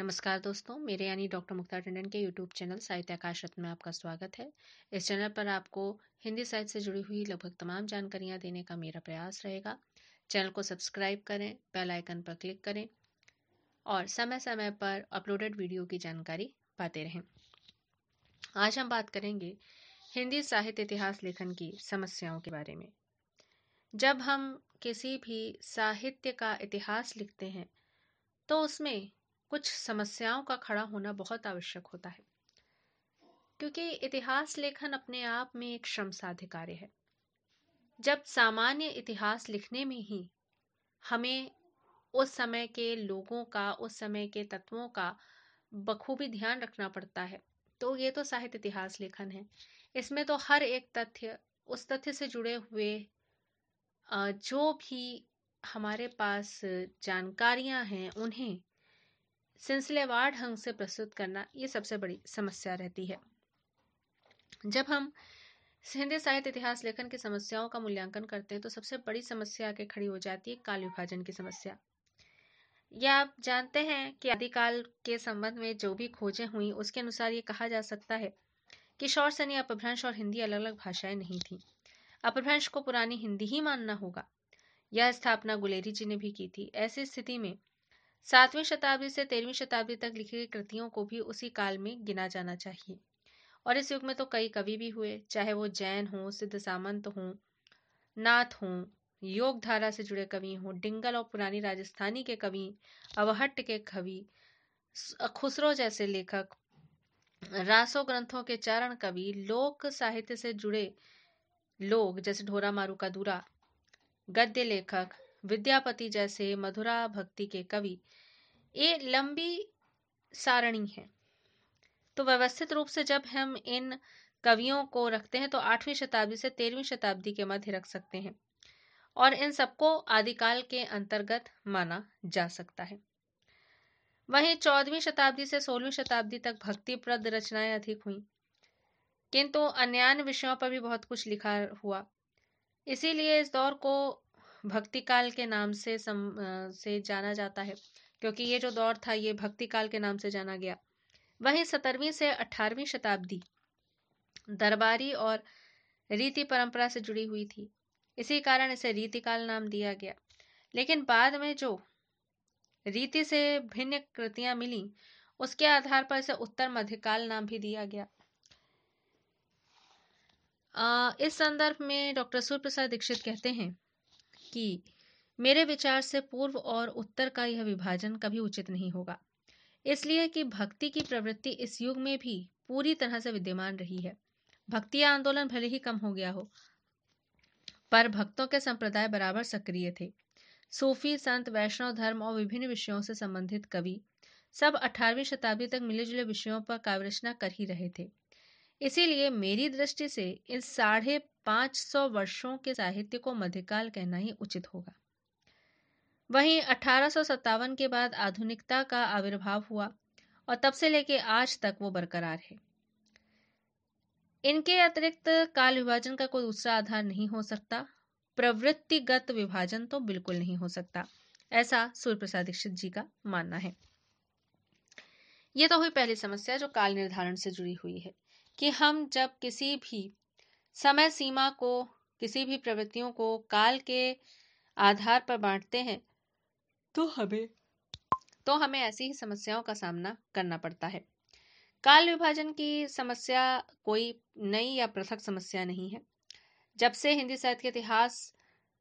नमस्कार दोस्तों, मेरे यानी डॉक्टर मुक्ता टंडन के यूट्यूब चैनल साहित्य आकाश रत्न में आपका स्वागत है। इस चैनल पर आपको हिंदी साहित्य से जुड़ी हुई लगभग तमाम जानकारियां देने का मेरा प्रयास रहेगा। चैनल को सब्सक्राइब करें, बेल आइकन पर क्लिक करें और समय समय पर अपलोडेड वीडियो की जानकारी पाते रहें। आज हम बात करेंगे हिंदी साहित्य इतिहास लेखन की समस्याओं के बारे में। जब हम किसी भी साहित्य का इतिहास लिखते हैं तो उसमें कुछ समस्याओं का खड़ा होना बहुत आवश्यक होता है, क्योंकि इतिहास लेखन अपने आप में एक श्रमसाध्य कार्य है। जब सामान्य इतिहास लिखने में ही हमें उस समय के लोगों का, उस समय के तत्वों का बखूबी ध्यान रखना पड़ता है, तो ये तो साहित्य इतिहास लेखन है। इसमें तो हर एक तथ्य, उस तथ्य से जुड़े हुए जो भी हमारे पास जानकारियां हैं, उन्हें सिलसिलेवार ढंग से प्रस्तुत करना ये सबसे बड़ी समस्या रहती है। जब हम हिंदी साहित्य इतिहास लेखन की समस्याओं का मूल्यांकन करते हैं तो सबसे बड़ी समस्या आके खड़ी हो जाती है काल विभाजन की समस्या। यह आप जानते हैं कि आदिकाल के संबंध में जो भी खोजें हुई उसके अनुसार ये कहा जा सकता है कि शौरसेनी, अपभ्रंश और हिंदी अलग अलग भाषाएं नहीं थीं। अपभ्रंश को पुरानी हिंदी ही मानना होगा। यह स्थापना गुलेरी जी ने भी की थी। ऐसी स्थिति में 7वीं शताब्दी से 13वीं शताब्दी तक लिखी गई कृतियों को भी उसी काल में गिना जाना चाहिए। और इस युग में तो कई कवि भी हुए, चाहे वो जैन हो, सिद्ध सामंत हो, नाथ हो, योग धारा से जुड़े कवि हो, डिंगल और पुरानी राजस्थानी के कवि, अवहट्ट के कवि, खुसरो जैसे लेखक, रासो ग्रंथों के चारण कवि, लोक साहित्य से जुड़े लोग जैसे ढोरा मारू का दूरा, गद्य लेखक, विद्यापति जैसे मधुरा भक्ति के कवि, ये लंबी सारणी है। तो व्यवस्थित रूप से जब हम इन कवियों को रखते हैं तो 8वीं शताब्दी से 13वीं शताब्दी के मध्य रख सकते हैं और इन सबको आदिकाल के अंतर्गत माना जा सकता है। वहीं 14वीं शताब्दी से 16वीं शताब्दी तक भक्तिप्रद रचनाएं अधिक हुई, किंतु अन्य विषयों पर भी बहुत कुछ लिखा हुआ। इसीलिए इस दौर को भक्ति काल के नाम से जाना जाता है, क्योंकि ये जो दौर था ये भक्ति काल के नाम से जाना गया। वहीं 17वीं से 18वीं शताब्दी दरबारी और रीति परंपरा से जुड़ी हुई थी, इसी कारण इसे रीतिकाल नाम दिया गया। लेकिन बाद में जो रीति से भिन्न कृतियां मिली उसके आधार पर इसे उत्तर मध्यकाल नाम भी दिया गया। इस संदर्भ में डॉक्टर सूर्य प्रसाद दीक्षित कहते हैं कि मेरे विचार से पूर्व और उत्तर का यह विभाजन कभी उचित नहीं होगा, इसलिए कि भक्ति की प्रवृत्ति इस युग में भी पूरी तरह से विद्यमान रही है। भक्ति आंदोलन भले ही कम हो गया हो, पर भक्तों के संप्रदाय बराबर सक्रिय थे। सूफी, संत, वैष्णव धर्म और विभिन्न विषयों से संबंधित कवि सब 18वीं शताब्दी तक मिले जुले विषयों पर काव्य रचना कर ही रहे थे। इसीलिए मेरी दृष्टि से इन 550 वर्षों के साहित्य को मध्यकाल कहना ही उचित होगा। वहीं 1857 के बाद आधुनिकता का आविर्भाव हुआ और तब से लेके आज तक वो बरकरार है। इनके अतिरिक्त काल विभाजन का कोई दूसरा आधार नहीं हो सकता। प्रवृत्तिगत विभाजन तो बिल्कुल नहीं हो सकता, ऐसा सूर्य प्रसाद दीक्षित जी का मानना है। यह तो हुई पहली समस्या जो काल निर्धारण से जुड़ी हुई है, कि हम जब किसी भी समय सीमा को, किसी भी प्रवृत्तियों को काल के आधार पर बांटते हैं तो हमें ऐसी ही समस्याओं का सामना करना पड़ता है। काल विभाजन की समस्या कोई नई या पृथक समस्या नहीं है। जब से हिंदी साहित्य के इतिहास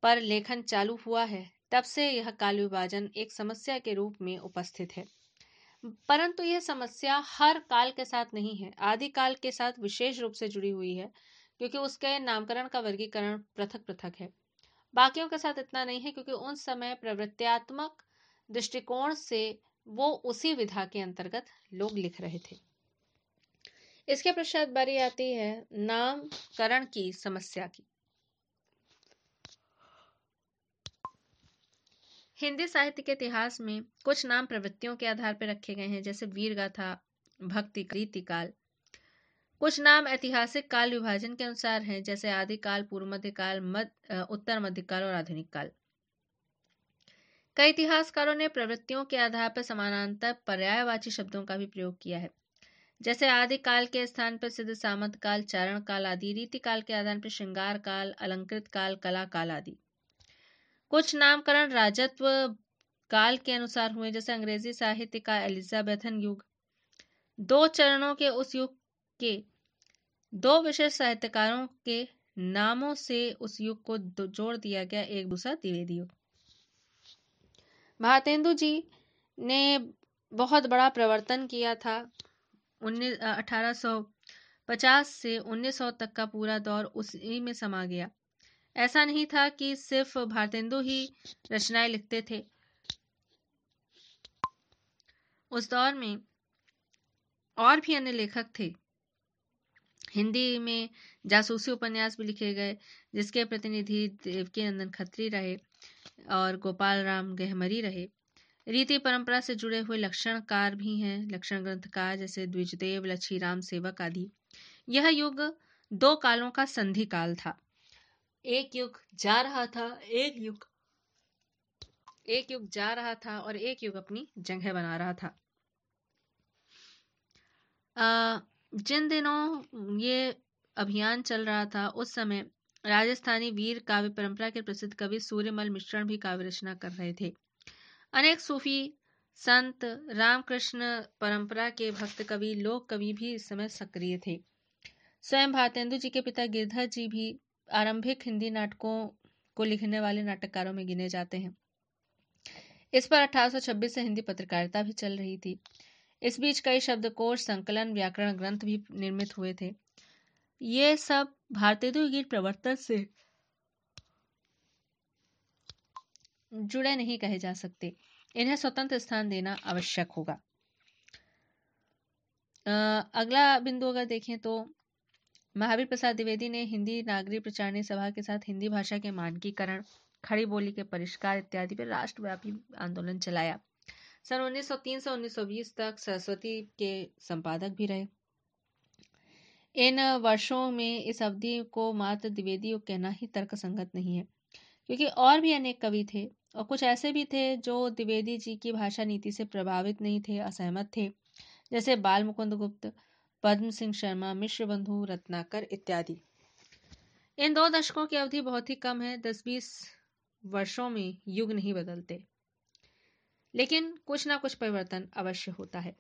पर लेखन चालू हुआ है तब से यह काल विभाजन एक समस्या के रूप में उपस्थित है, परंतु यह समस्या हर काल के साथ नहीं है, आदिकाल के साथ विशेष रूप से जुड़ी हुई है, क्योंकि उसके नामकरण का वर्गीकरण पृथक पृथक है। बाकियों के साथ इतना नहीं है, क्योंकि उन समय प्रवृत्त्यात्मक दृष्टिकोण से वो उसी विधा के अंतर्गत लोग लिख रहे थे। इसके पश्चात बारी आती है नामकरण की समस्या की। हिंदी साहित्य के इतिहास में कुछ नाम प्रवृत्तियों के आधार पर रखे गए हैं, जैसे वीरगाथा, भक्ति, रीतिकाल। कुछ नाम ऐतिहासिक काल विभाजन के अनुसार हैं, जैसे आदिकाल, पूर्व मध्यकाल, उत्तर मध्यकाल और आधुनिक काल। कई इतिहासकारों ने प्रवृत्तियों के आधार पर समानांतर पर्यायवाची शब्दों का भी प्रयोग किया है, जैसे आदि काल के स्थान पर सिद्ध सामंत काल, चारण काल आदि, रीति काल के आधार पर श्रृंगार काल, अलंकृत काल, कला काल आदि। कुछ नामकरण राजत्व काल के अनुसार हुए, जैसे अंग्रेजी साहित्य का एलिजाबेथन युग। दो चरणों के उस युग के दो विशेष साहित्यकारों के नामों से उस युग को जोड़ दिया गया, एक दूसरा द्विवेदी युग। भारतेंदु जी ने बहुत बड़ा प्रवर्तन किया था। 1850 से 1900 तक का पूरा दौर उसी में समा गया। ऐसा नहीं था कि सिर्फ भारतेंदु ही रचनाएं लिखते थे। उस दौर में और भी अन्य लेखक थे। हिंदी में जासूसी उपन्यास भी लिखे गए, जिसके प्रतिनिधि देवकीनंदन खत्री रहे और गोपाल राम गहमरी रहे। रीति परंपरा से जुड़े हुए लक्षणकार भी हैं, लक्षण ग्रंथकार जैसे द्विजदेव, लच्छीराम सेवक आदि। यह युग दो कालों का संधि काल था। एक युग जा रहा था और एक युग अपनी जगह बना रहा था। जिन दिनों ये अभियान चल रहा था, उस समय राजस्थानी वीर काव्य परंपरा के प्रसिद्ध कवि सूर्यमल मिश्रण भी काव्य रचना कर रहे थे। अनेक सूफी संत, रामकृष्ण परंपरा के भक्त कवि, लोक कवि भी इस समय सक्रिय थे। स्वयं भारतेंदु जी के पिता गिरधर जी भी आरंभिक हिंदी नाटकों को लिखने वाले नाटककारों में गिने जाते हैं। इस पर 1826 से हिंदी पत्रकारिता भी चल रही थी। इस बीच कई शब्दकोश, संकलन, व्याकरण ग्रंथ भी निर्मित हुए थे। ये सब भारतेंदु की प्रवर्तन से जुड़े नहीं कहे जा सकते। इन्हें स्वतंत्र स्थान देना आवश्यक होगा। अगला बिंदु अगर देखें तो महावीर प्रसाद द्विवेदी ने हिंदी नागरिक प्रचारणी सभा के साथ हिंदी भाषा के मानकीकरण, खड़ी बोली के परिष्कार इत्यादि पर राष्ट्रव्यापी आंदोलन चलाया। सन 1903 से 1920 तक सरस्वती के संपादक भी रहे। इन वर्षों में इस अवधि को मात्र द्विवेदी युग कहना ही तर्कसंगत नहीं है, क्योंकि और भी अनेक कवि थे और कुछ ऐसे भी थे जो द्विवेदी जी की भाषा नीति से प्रभावित नहीं थे, असहमत थे, जैसे बाल मुकुंद गुप्त, पद्म सिंह शर्मा, मिश्र बंधु, रत्नाकर इत्यादि। इन 2 दशकों की अवधि बहुत ही कम है। 10-20 वर्षों में युग नहीं बदलते, लेकिन कुछ ना कुछ परिवर्तन अवश्य होता है।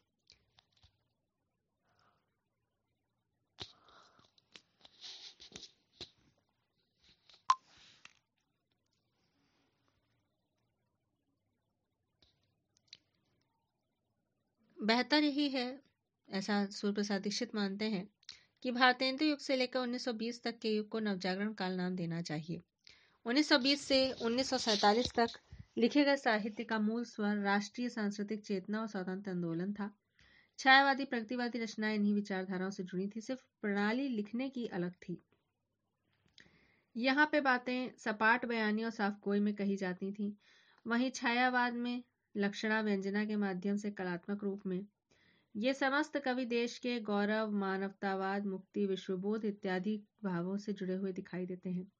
बेहतर यही है, ऐसा सूर्यप्रसाद दीक्षित मानते हैं, कि भारतेंदु युग से लेकर 1920 तक के युग को नवजागरण काल नाम देना चाहिए। 1920 से 1947 तक लिखे गए साहित्य का मूल स्वर राष्ट्रीय सांस्कृतिक चेतना और स्वतंत्र आंदोलन था। छायावादी, प्रगतिवादी रचनाएं इन्हीं विचारधाराओं से जुड़ी थी, सिर्फ प्रणाली लिखने की अलग थी। यहाँ पे बातें सपाट बयानी और साफ गोई में कही जाती थीं। वहीं छायावाद में लक्षणा व्यंजना के माध्यम से कलात्मक रूप में ये समस्त कवि देश के गौरव, मानवतावाद, मुक्ति, विश्वबोध इत्यादि भावों से जुड़े हुए दिखाई देते हैं।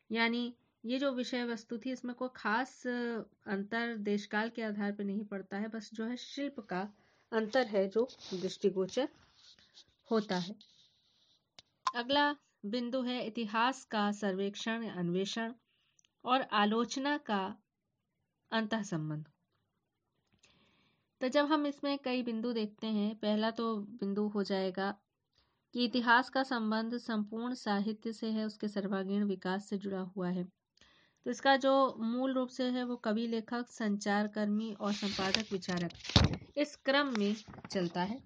यानी ये जो विषय वस्तु थी, इसमें कोई खास अंतर देशकाल के आधार पर नहीं पड़ता है, बस जो है शिल्प का अंतर है जो दृष्टिगोचर होता है। अगला बिंदु है इतिहास का सर्वेक्षण, अन्वेषण और आलोचना का अंतः संबंध। तो जब हम इसमें कई बिंदु देखते हैं, पहला तो बिंदु हो जाएगा कि इतिहास का संबंध संपूर्ण साहित्य से है, उसके सर्वांगीण विकास से जुड़ा हुआ है। तो इसका जो मूल रूप से है वो कवि, लेखक, संचारकर्मी और संपादक, विचारक, इस क्रम में चलता है।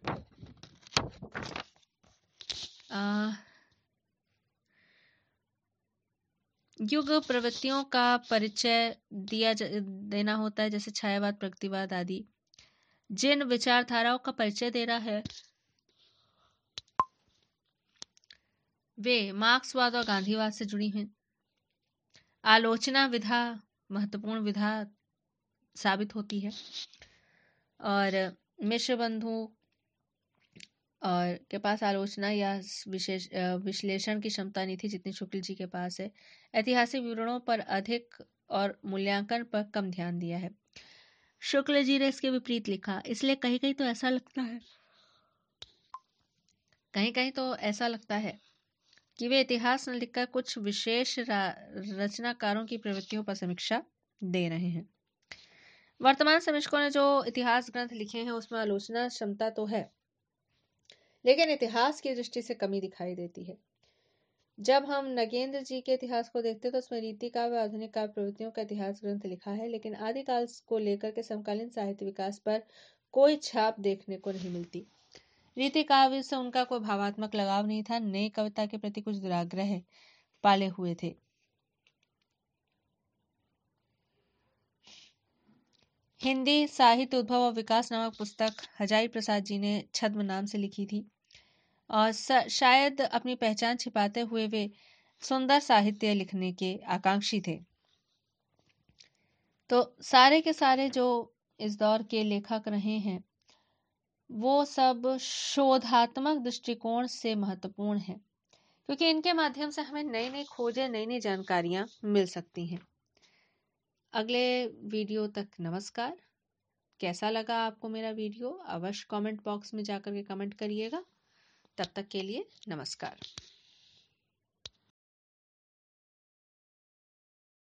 युग प्रवृत्तियों का परिचय देना होता है, जैसे छायावाद, प्रगतिवाद आदि। जिन विचारधाराओं का परिचय दे रहा है वे मार्क्सवाद और गांधीवाद से जुड़ी हैं। आलोचना विधा महत्वपूर्ण विधा साबित होती है और मिश्र बंधु और के पास आलोचना या विश्लेषण की क्षमता नहीं थी जितनी शुक्ल जी के पास है। ऐतिहासिक विवरणों पर अधिक और मूल्यांकन पर कम ध्यान दिया है। शुक्ल जी ने इसके विपरीत लिखा। इसलिए कहीं कहीं तो ऐसा लगता है कि वे इतिहास न लिखकर कुछ विशेष रचनाकारों की प्रवृत्तियों पर समीक्षा दे रहे हैं। वर्तमान समीक्षकों ने जो इतिहास ग्रंथ लिखे हैं उसमें आलोचना क्षमता तो है, लेकिन इतिहास की दृष्टि से कमी दिखाई देती है। जब हम नगेंद्र जी के इतिहास को देखते हैं तो उसमें रीति काव्य, आधुनिक काव्य प्रवृत्तियों का इतिहास ग्रंथ लिखा है, लेकिन आदिकाल को लेकर के समकालीन साहित्य विकास पर कोई छाप देखने को नहीं मिलती। रीति काव्य से उनका कोई भावात्मक लगाव नहीं था, नई कविता के प्रति कुछ दुराग्रह पाले हुए थे। हिंदी साहित्य उद्भव और विकास नामक पुस्तक हजारी प्रसाद जी ने छद्म नाम से लिखी थी और शायद अपनी पहचान छिपाते हुए वे सुंदर साहित्य लिखने के आकांक्षी थे। तो सारे के सारे जो इस दौर के लेखक रहे हैं वो सब शोधात्मक दृष्टिकोण से महत्वपूर्ण है, क्योंकि इनके माध्यम से हमें नई नई खोजें, नई नई जानकारियां मिल सकती हैं। अगले वीडियो तक नमस्कार। कैसा लगा आपको मेरा वीडियो? अवश्य कमेंट बॉक्स में जाकर के कमेंट करिएगा। तब तक के लिए नमस्कार।